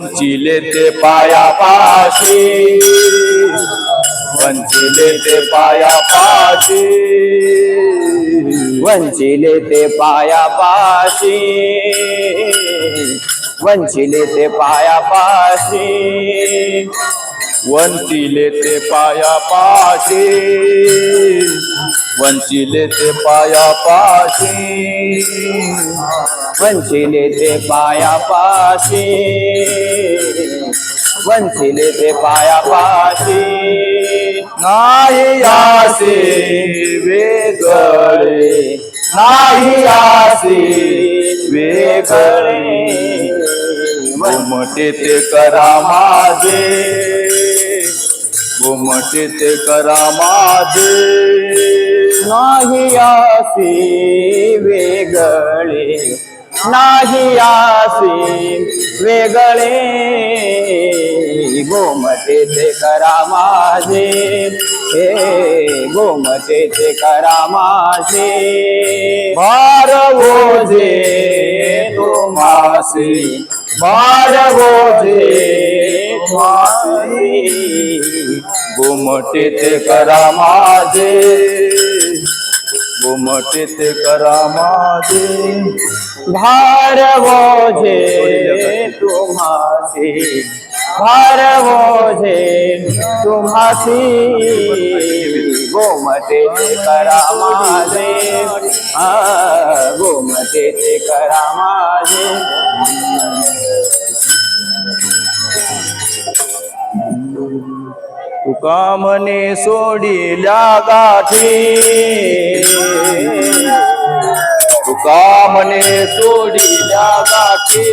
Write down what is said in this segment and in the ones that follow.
वंचिले ते पायापाशी, वंचिले ते पायापाशी, वंचिले ते पायापाशी, वंचिले ते पायापाशी, वंचिले ते पायापाशी, वंचिले ते पायापाशी, वंचिले ते पायापाशी, वंचिले ते पायापाशी, नाही आसे वेगळे, नाही आसे वेगळे, घुमटे ते करा माझे, घुमटे ते करा माझे, नाही आसे वेगळे, नाही आसे वेगळे, गोमटे ते करा माझे, हे गोमटे ते करा माझे, भार ओझे तुम्हासी, भार ओझे तुम्हासी, घुमटे ते करा माझे, घुमटे ते करा माझे, भार ओझे तुम्हासी, भार ओझे तुम्हासी, गोमटे ते करा माझे, गोमटे ते करा माझे, तुका म्हणे सोडिल्या गाठी, तुका म्हणे सोडिल्या गाठी,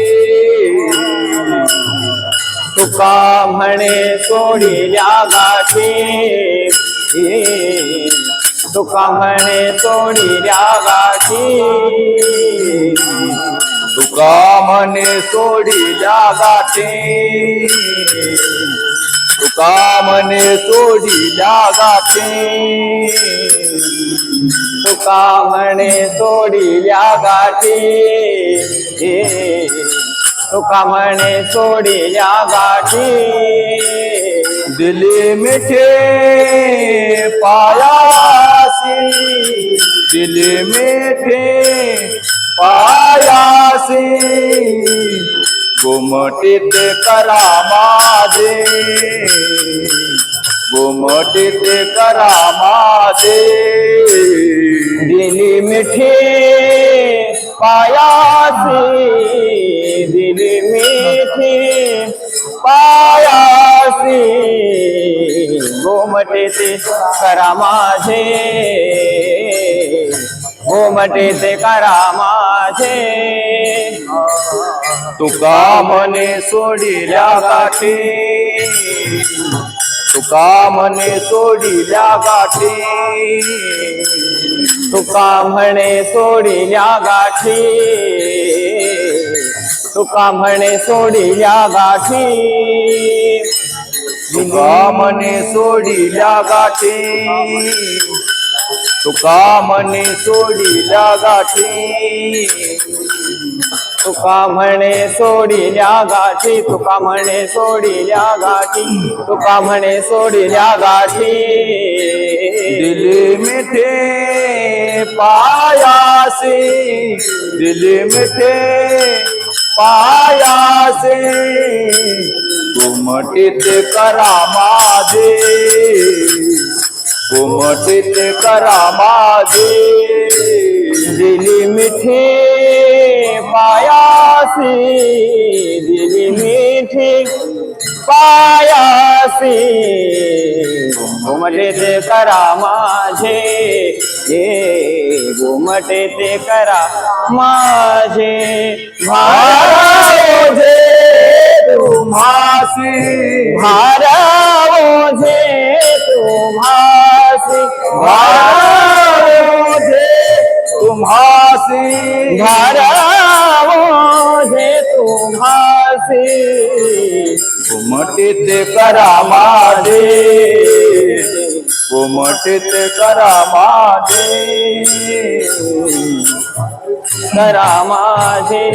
तुका म्हणे सोडिल्या गाठी, तुका म्हणे सोडिल्या गाठी, तुका म्हणे सोडिल्या गाठी, तुका म्हणे सोडिल्या गाठी, तुका म्हणे सोडिल्या गाठी, तुका म्हणे सोडिल्या गाठी, दिली मिठे पायासी, दिली मिठे पायासी, घुमटे ते करा माझे, घुमटे ते करा माझे, दिली मिठी पायासी, दिली मिठी पायासी, गोमटे ते करा माझे, गोमटे ते करा माझे, तुका म्हणे सोडिल्या गाठी, तुका म्हणे सोडिल्या गाठी, तुका म्हणे सोडिल्या गाठी, तुका म्हणे सोडिल्या गाठी, तुका म्हणे सोडिल्या गाठी, तुका म्हणे सोडिल्या गाठी, तुका म्हणे सोडिल्या गाठी, तुका म्हणे सोडिल्या गाठी, तुका म्हणे सोडिल्या गाठी, दिली मिठे पायासी, दिली मिठे पायासी, घुमटे ते करा माझे, घुमटे ते करा माझे, दिली मिठी पायासी, दिली मिठी पायासी, घुमटे ते करा माझे, ये घुमटे ते करा माझे, भार ओझे तुम्हासी, भार ओझे तुम्हासी, भार ओझे तुम्हासी, भार ओझे तुम्हासी, घुमटे ते करा माझे, घुमटे ते करा माझे, करा माझे,